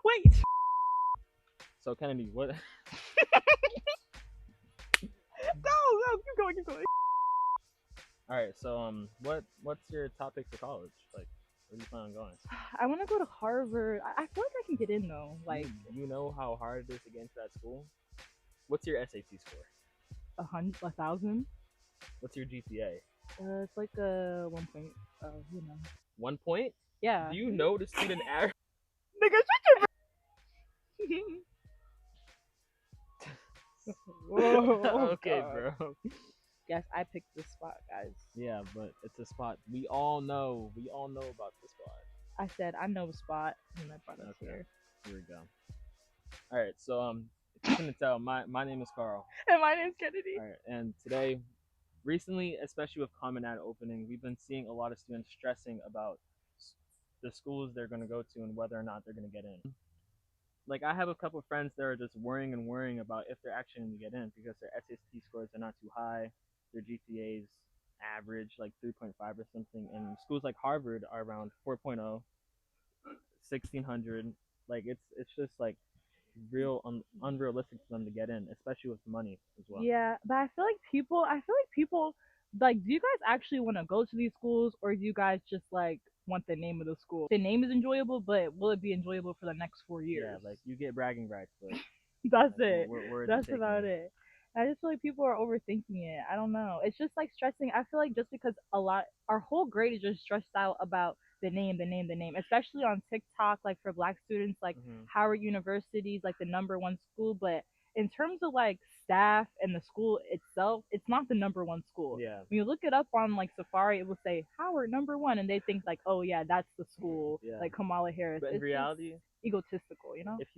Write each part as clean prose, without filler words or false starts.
Wait. So Kennedy, what? No, keep going, keep going. All right. So what's your topic for college? Like, where do you plan on going? I want to go to Harvard. I feel like I can get in though. Like You know how hard it is to get into that school. What's your SAT score? 1,000. What's your GPA? It's like a 1 point. 1 point? Yeah. Do you know the student average? Nigga, shut your. Whoa. Okay, God. bro. Yes, I picked this spot, guys. Yeah, but it's a spot we all know. We all know about the spot. I said I know a spot, and I brought us here. Here we go. All right, so if you couldn't tell, my name is Karl. And my name's Kennedy. All right, and today, recently, especially with Common Ad opening, we've been seeing a lot of students stressing about the schools they're going to go to and whether or not they're going to get in. Like, I have a couple of friends that are just worrying about if they're actually going to get in because their SAT scores are not too high, their GPAs average, like 3.5 or something, and schools like Harvard are around 4.0, 1,600. Like, it's just like real unrealistic for them to get in, especially with money as well. Yeah, but I feel like people, like, do you guys actually want to go to these schools, or do you guys just like want the name of the school? The name is enjoyable, but will it be enjoyable for the next 4 years? Yeah, like you get bragging rights, but that's like, it. where That's about it. I just feel like people are overthinking it. I don't know. It's just like stressing. I feel like just because our whole grade is just stressed out about the name, especially on TikTok, like for Black students, like Howard University is like the #1 school, but in terms of like staff and the school itself, it's not the #1 school. Yeah. When you look it up on like Safari, it will say Howard #1, and they think like, oh yeah, that's the school, Yeah. like Kamala Harris. But in reality, egotistical, you know? if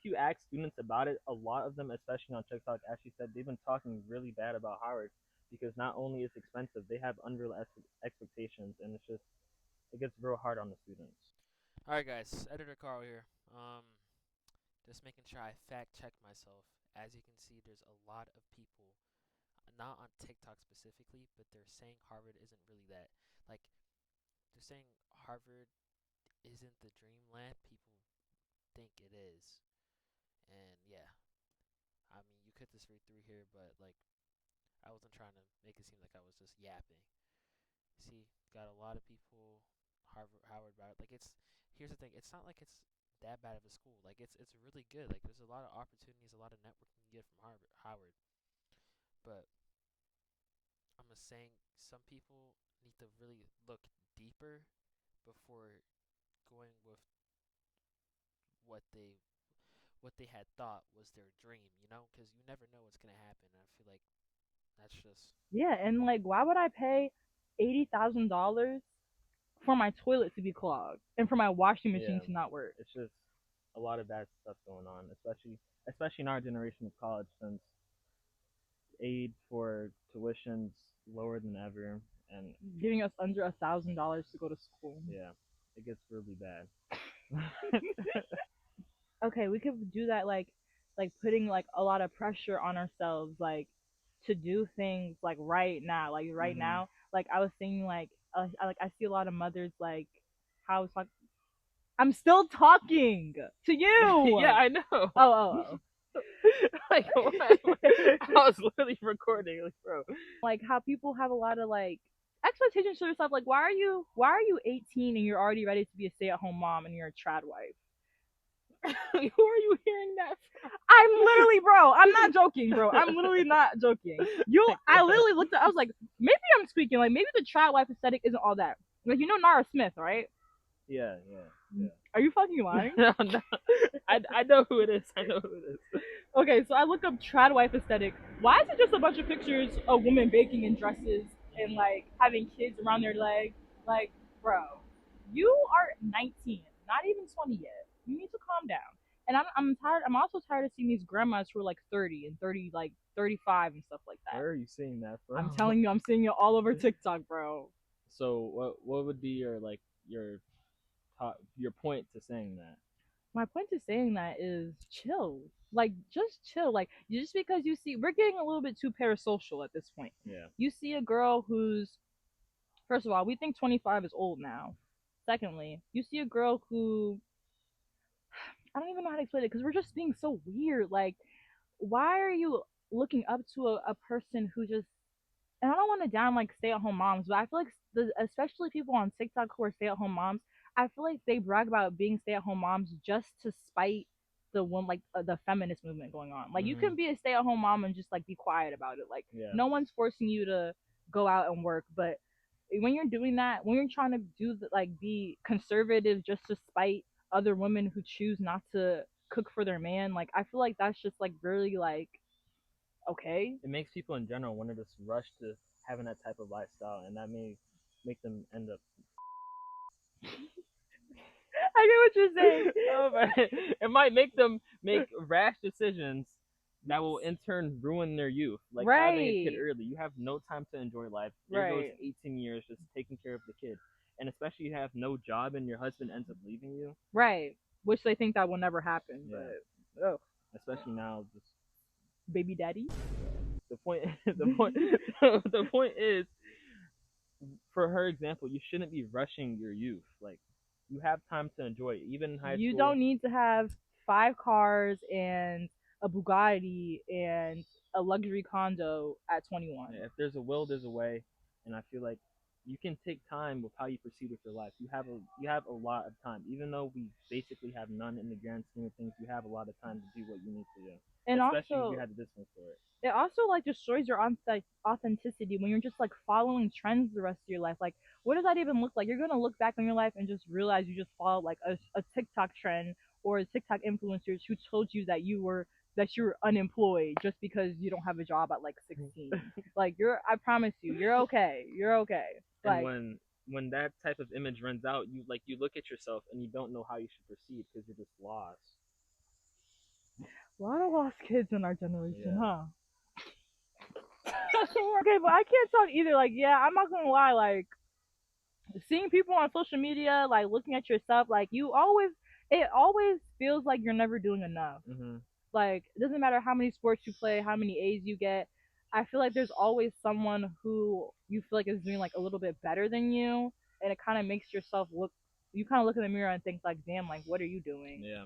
you ask students about it, a lot of them, especially on TikTok, actually said they've been talking really bad about Howard because not only is it expensive, they have unrealistic expectations, and it gets real hard on the students. All right, guys. Editor Karl here. Just making sure I fact check myself. As you can see, there's a lot of people, not on TikTok specifically, but they're saying Harvard isn't really that. Like, they're saying Harvard isn't the dreamland people think it is. And yeah, I mean, you could just read through here, but like, I wasn't trying to make it seem like I was just yapping. See, got a lot of people Howard about it. Like, here's the thing. It's not like it's that bad of a school. Like, it's really good. Like, there's a lot of opportunities, a lot of networking you get from Howard. But I'm just saying, some people need to really look deeper before going with what they had thought was their dream, you know, because you never know what's gonna happen. And I feel like that's just and like, why would I pay $80,000 for my toilet to be clogged and for my washing machine to not work? It's just a lot of bad stuff going on, especially in our generation of college, since aid for tuition's lower than ever, and giving us under $1,000 to go to school. Yeah, it gets really bad. Okay, we could do that, like putting like a lot of pressure on ourselves, like to do things like right now, now. Like I was thinking, like I see a lot of mothers, like how it's like, I'm still talking to you. Yeah, I know. Oh. Like, what? I was literally recording, like, bro. Like how people have a lot of like expectations for yourself. Like, why are you 18 and you're already ready to be a stay-at-home mom and you're a trad wife? Who are you hearing that from? I'm literally, bro. I'm not joking, bro. I'm literally not joking. I literally looked at. I was like, maybe I'm speaking. Like, maybe the trad wife aesthetic isn't all that. Like, you know Nara Smith, right? Yeah. Are you fucking lying? No. I know who it is. Okay, so I look up trad wife aesthetic. Why is it just a bunch of pictures of women baking in dresses and like having kids around their legs? Like, bro, you are 19, not even 20 yet. You need to calm down. And I'm tired. I'm also tired of seeing these grandmas who are like 30 and 30, like 35 and stuff like that. Where are you seeing that from? I'm telling you, I'm seeing it all over TikTok, bro. So what would be your point to saying that? My point to saying that is chill. Like, just chill. Like, just because you see, we're getting a little bit too parasocial at this point. Yeah. You see a girl who's, first of all, we think 25 is old now. Secondly, you see a girl who, I don't even know how to explain it because we're just being so weird. Like, why are you looking up to a person who just, and I don't want to down like stay at home moms, but I feel like especially people on TikTok who are stay at home moms, I feel like they brag about being stay at home moms just to spite the one like the feminist movement going on. Like you can be a stay at home mom and just like be quiet about it. Like Yeah. no one's forcing you to go out and work, but when you're doing that, when you're trying to do like be conservative just to spite other women who choose not to cook for their man, like I feel like that's just like really like okay. It makes people in general want to just rush to having that type of lifestyle, and that may make them end up. I get what you're saying. Oh, but it might make them make rash decisions that will in turn ruin their youth. Like having a kid Right. early, you have no time to enjoy life. There goes Right. 18 years just taking care of the kid, and especially you have no job and your husband ends up leaving you. Right. Which they think that will never happen, Yeah. but oh, Especially now, just baby daddy. the point. The point is, for her example, you shouldn't be rushing your youth. Like you have time to enjoy it. Even in high You school. don't need to have 5 cars and a Bugatti and a luxury condo at 21. If there's a will, there's a way, and I feel like you can take time with how you proceed with your life. You have a lot of time, even though we basically have none in the grand scheme of things. You have a lot of time to do what you need to do, And especially if also, you have the distance for it. it also like destroys your authenticity when you're just like following trends the rest of your life. Like, what does that even look like? You're gonna look back on your life and just realize you just followed like a TikTok trend or a TikTok influencers who told you that you're unemployed just because you don't have a job at like 16. Like I promise you, you're okay. You're okay. And Like when that type of image runs out, you look at yourself and you don't know how you should proceed because you're just lost. a lot of lost kids in our generation, Yeah. huh? Okay, but I can't talk either. Like, yeah, I'm not gonna lie. Like, seeing people on social media, like looking at your stuff, like it always feels like you're never doing enough. Mm-hmm. Like, it doesn't matter how many sports you play, how many A's you get. I feel like there's always someone who you feel like is doing like a little bit better than you, and it kind of makes yourself look. You kind of look in the mirror and think like, damn, like what are you doing? Yeah.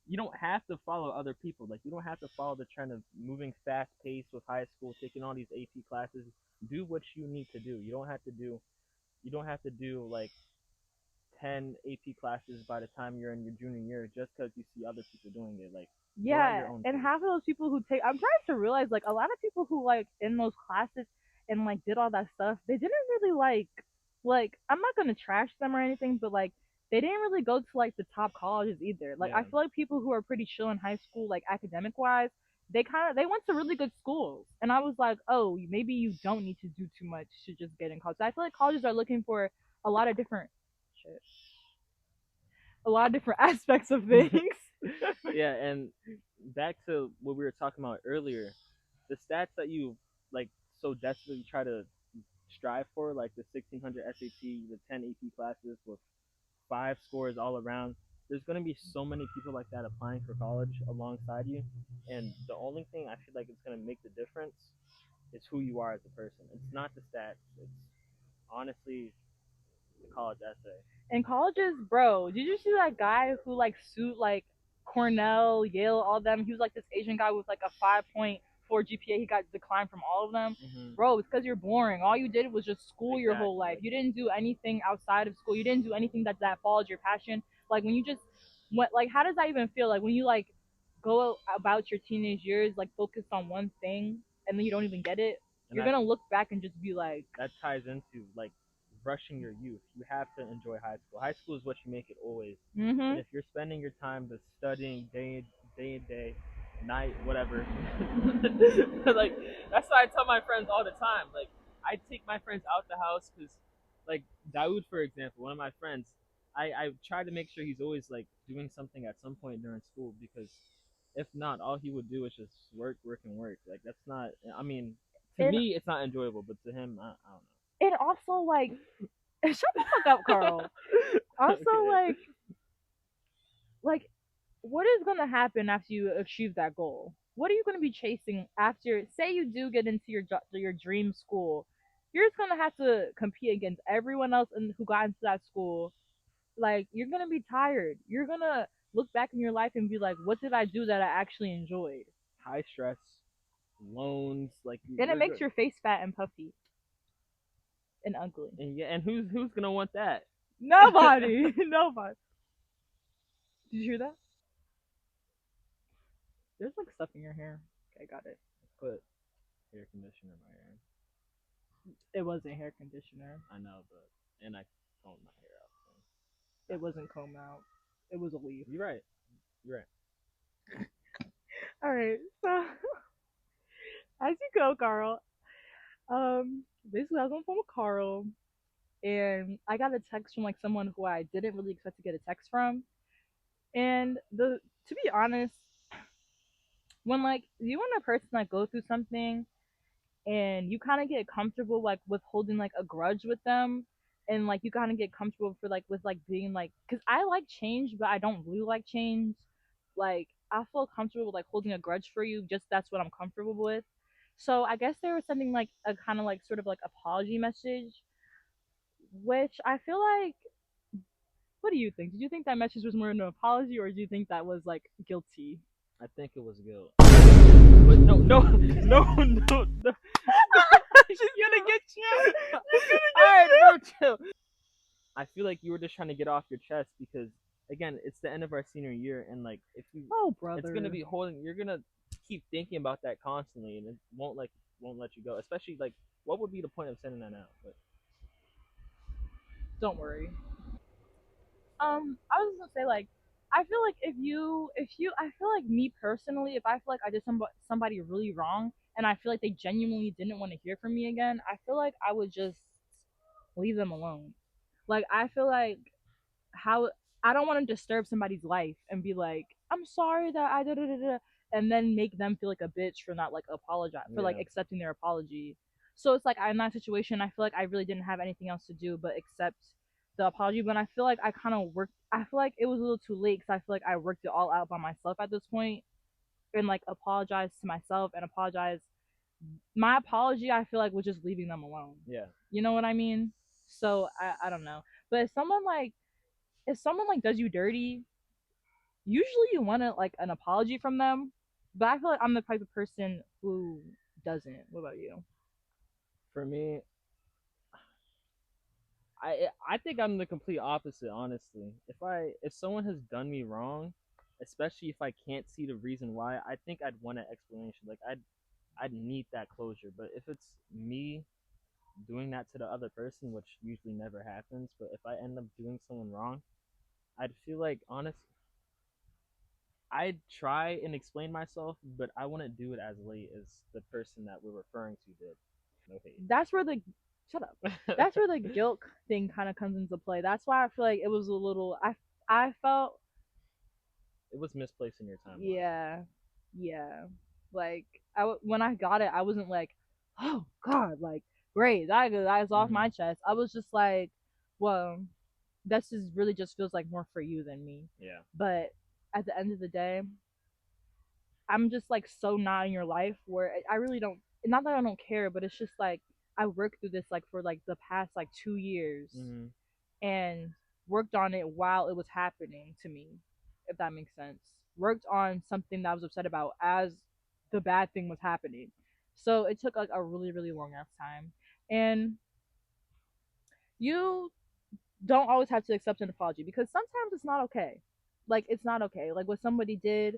You don't have to follow other people. Like you don't have to follow the trend of moving fast pace with high school, taking all these AP classes. Do what you need to do. You don't have to do. You don't have to do like 10 AP classes by the time you're in your junior year just because you see other people doing it. Like go at Yeah, your own and pace. half of those people who take, I'm trying to realize like a lot of people who like in those classes and like did all that stuff, they didn't really like I'm not gonna trash them or anything, but like they didn't really go to like the top colleges either. Like I Yeah. feel like people who are pretty chill in high school, like academic wise, they went to really good schools, and I was like, oh, maybe you don't need to do too much to just get in college. I feel like colleges are looking for a lot of different shit, a lot of different aspects of things. Yeah, and back to what we were talking about earlier, the stats that you like so desperately try to strive for, like the 1600 SAT, the 10 AP classes with 5 scores all around. There's gonna be so many people like that applying for college alongside you, and the only thing I feel like it's gonna make the difference is who you are as a person. It's not the stats. It's honestly the college essay. In colleges, bro, did you see that guy who like sued like Cornell, Yale, all of them? He was like this Asian guy with like a 5.4 GPA. He got declined from all of them. Mm-hmm. Bro, it's because you're boring. All you did was just school your whole Exactly. life. You didn't do anything outside of school. You didn't do anything that followed your passion. Like when you just like how does that even feel? Like when you like go about your teenage years like focused on one thing and then you don't even get it. And You're gonna look back and just be like, that ties into like rushing your youth. You have to enjoy high school. High school is what you make it always. mm-hmm. And if you're spending your time just studying day and day, night, whatever, like that's why I tell my friends all the time. Like I take my friends out the house because, like Daoud, for example, one of my friends, I try to make sure he's always like doing something at some point during school because if not, all he would do is just work, work, and work. Like that's not. I mean, to me, it's not enjoyable, but to him, I don't know. And also like shut the fuck up, Karl. Also Okay. like what is gonna happen after you achieve that goal? What are you gonna be chasing after? Say you do get into your dream school, you're just gonna have to compete against everyone else who got into that school. Like you're gonna be tired. You're gonna look back in your life and be like, what did I do that I actually enjoyed? High stress, loans, like And it you're makes good. your face fat and puffy and ugly. And yeah, and who's gonna want that? Nobody. Nobody. Did you hear that? There's like stuff in your hair. Okay, got it. Put air conditioner in my hair. It wasn't hair conditioner. I know, but and I combed my hair out. It wasn't combed out. It was a leaf. You're right. You're right. All right. So as you go, Carl. Basically, I was on the phone with Carl, and I got a text from like someone who I didn't really expect to get a text from. And the to be honest, when like you and a person like go through something and you kind of get comfortable like with holding like a grudge with them, and like you kind of get comfortable for like with like being like, because I like change but I don't really like change. Like I feel comfortable with like holding a grudge for you, just that's what I'm comfortable with. So I guess they were sending like a kind of like sort of like apology message, which I feel like, what do you think? Did you think that message was more an apology, or do you think that was like guilty? I think it was guilt. But no, no, no, no, no. She's gonna get you. Alright, bro, chill. I feel like you were just trying to get off your chest because again, it's the end of our senior year, and like if you, Oh, brother. it's gonna be holding. You're gonna keep thinking about that constantly, and it won't let you go. Especially like, what would be the point of sending that out? But Don't worry. I was gonna say like, I feel like I feel like me personally, if I feel like I did somebody really wrong, and I feel like they genuinely didn't want to hear from me again, I feel like I would just leave them alone. Like I feel like, how I don't want to disturb somebody's life and be like, I'm sorry that I da da da da, and then make them feel like a bitch for not like apologize for like yeah, accepting their apology. So it's like in that situation, I feel like I really didn't have anything else to do but accept the apology. But I feel like I kind of worked. I feel like it was a little too late because I feel like I worked it all out by myself at this point, and like apologized to myself and apologized. My apology, I feel like, was just leaving them alone. yeah. You know what I mean? So I don't know. But if someone like does you dirty, usually you want to like an apology from them. But I feel like I'm the type of person who doesn't. What about you? For me, I think I'm the complete opposite. Honestly, if someone has done me wrong, especially if I can't see the reason why, I think I'd want an explanation. Like I'd need that closure. But if it's me doing that to the other person, which usually never happens, but if I end up doing someone wrong, I'd feel like honest. I'd try and explain myself, but I wouldn't do it as late as the person that we're referring to did. No That's where the shut up. hate. That's where the guilt thing kind of comes into play. That's why I feel like it was a little. I felt, It was misplaced in your timeline. yeah, yeah. Like when I got it, I wasn't like, oh God, like great, that's off my chest. I was just like, well, this is really just feels like more for you than me. Yeah. But at the end of the day, I'm just like so not in your life where I really don't. Not that I don't care, but it's just like I worked through this like for like the past like 2 years, Mm-hmm. and worked on it while it was happening to me, if that makes sense. Worked on something that I was upset about as the bad thing was happening. So it took like a really really long ass time, and you don't always have to accept an apology because sometimes it's not okay. Like it's not okay. Like what somebody did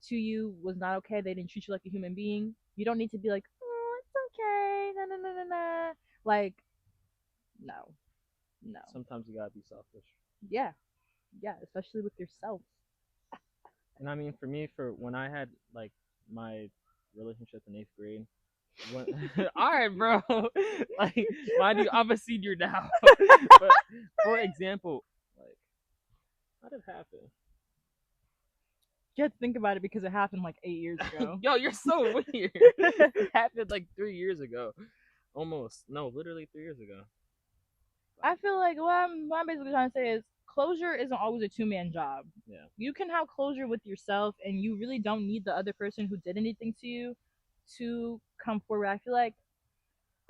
to you was not okay. They didn't treat you like a human being. You don't need to be like, oh, it's okay. No, no, no, no, no. Like, no, no. Sometimes you gotta be selfish. Yeah, yeah. Especially with yourself. And I mean, for me, for when I had like my relationship in 8th grade, when all right, bro, like mind you, I'm a senior now. But for example, like how did it happen? You have to think about it because it happened like 8 years ago. Yo, you're so weird. It happened like 3 years ago, almost. No, literally 3 years ago. I feel like what I'm basically trying to say is closure isn't always a two-man job. Yeah. You can have closure with yourself, and you really don't need the other person who did anything to you to come forward. I feel like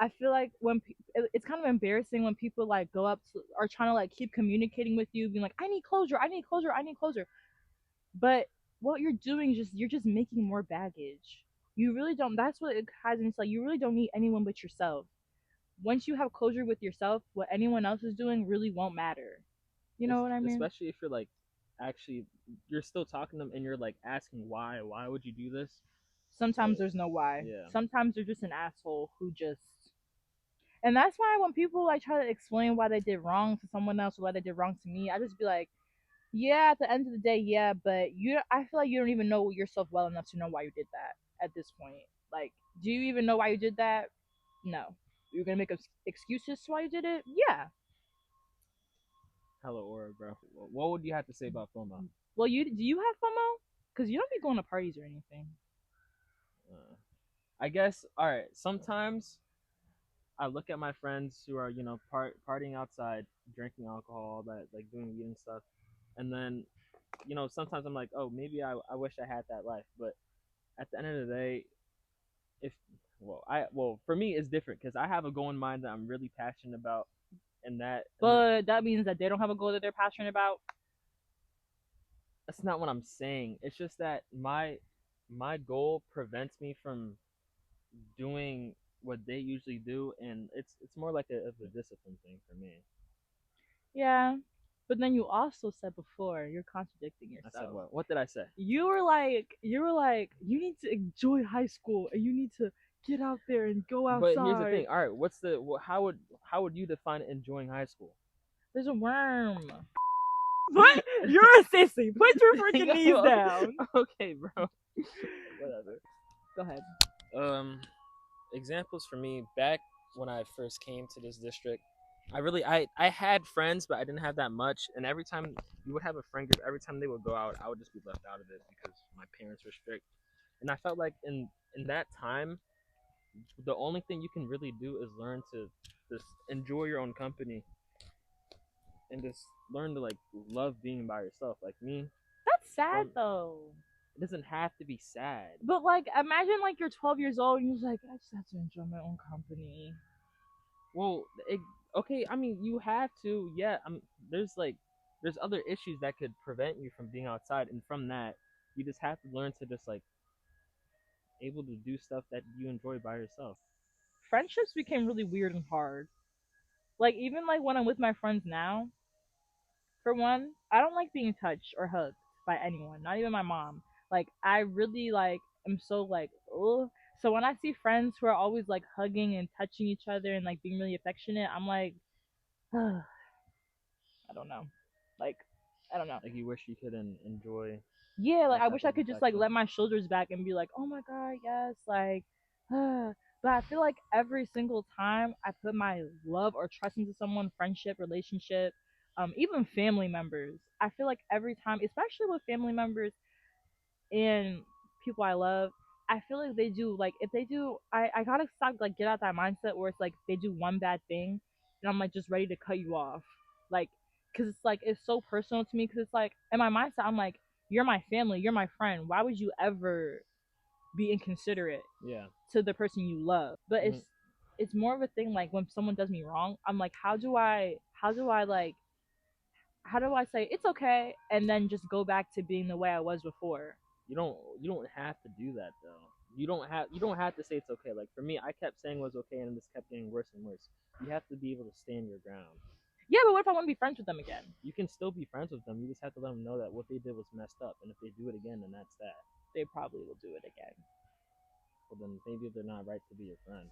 it's kind of embarrassing when people like go up to, are trying to like keep communicating with you, being like, I need closure, I need closure, I need closure. But what you're doing is just you're just making more baggage. You really don't. That's what it has into like. You really don't need anyone but yourself. Once you have closure with yourself, what anyone else is doing really won't matter. You know what I mean? Especially if you're like actually you're still talking to them and you're like asking why would you do this? Sometimes Like, there's no why. yeah, Sometimes they're just an asshole who just. And that's why when people like try to explain why they did wrong to someone else or why they did wrong to me, I just be like, yeah, at the end of the day, yeah, but you, I feel like you don't even know yourself well enough to know why you did that at this point. Like, do you even know why you did that? No. You're gonna make excuses to why you did it? Yeah. hello aura, bro. What would you have to say about FOMO? Well, you do you have FOMO? Because you don't be going to parties or anything. Uh, I guess all right. Sometimes I look at my friends who are partying outside, drinking alcohol, all that like doing weed and stuff, and then sometimes I'm like, oh, maybe I wish I had that life, but at the end of the day, if well for me it's different because I have a goal in mind that I'm really passionate about, and But that means that they don't have a goal that they're passionate about. that's not what I'm saying. It's just that my goal prevents me from doing what they usually do, and it's more like of a discipline thing for me. Yeah. But then you also said before, you're contradicting I said yourself. what? What did I say? You were like, you need to enjoy high school and you need to get out there and go But here's the outside. thing. All right, how would you define enjoying high school? There's a worm. What? You're a sissy. Put your freaking knees Yo, down. okay, bro. Whatever. Go ahead. Examples for me back when I first came to this district. I had friends, but I didn't have that much. And every time you would have a friend group, every time they would go out, I would just be left out of it because my parents were strict. And I felt like in that time, the only thing you can really do is learn to just enjoy your own company and just learn to like love being by yourself. Like me, That's sad from though. it doesn't have to be sad. But like, imagine like you're 12 years old and you're just like, I just have to enjoy my own company. Well, okay. I mean, you have to. Yeah. There's other issues that could prevent you from being outside, and from that, you just have to learn to just like able to do stuff that you enjoy by yourself. Friendships became really weird and hard. Like even like when I'm with my friends now, for one, I don't like being touched or hugged by anyone, not even my mom. Like I really like am so like ugh. So when I see friends who are always like hugging and touching each other and like being really affectionate, I'm like, I don't know. Like I don't know. Like you wish you could enjoy Yeah, like that I type wish I of could just like affection. let my shoulders back and be like, oh my god, yes, like, but I feel like every single time I put my love or trust into someone, friendship, relationship, even family members, I feel like every time, especially with family members and people I love, I feel like they do like if they do, I gotta stop like get out that mindset where it's like they do one bad thing, and I'm like just ready to cut you off, like, cause it's like it's so personal to me, cause it's like in my mindset I'm like you're my family, you're my friend, why would you ever be inconsiderate Yeah. to the person you love? But Hmm. it's more of a thing like when someone does me wrong, I'm like how do I like how do I say it's okay and then just go back to being the way I was before? You don't have to do that though. You don't have to say it's okay. Like for me, I kept saying it was okay, and it just kept getting worse and worse. You have to be able to stand your ground. Yeah, but what if I want to be friends with them again? You can still be friends with them. You just have to let them know that what they did was messed up, and if they do it again, then that's that. They probably will do it again. Well, then maybe they're not right to be your friend.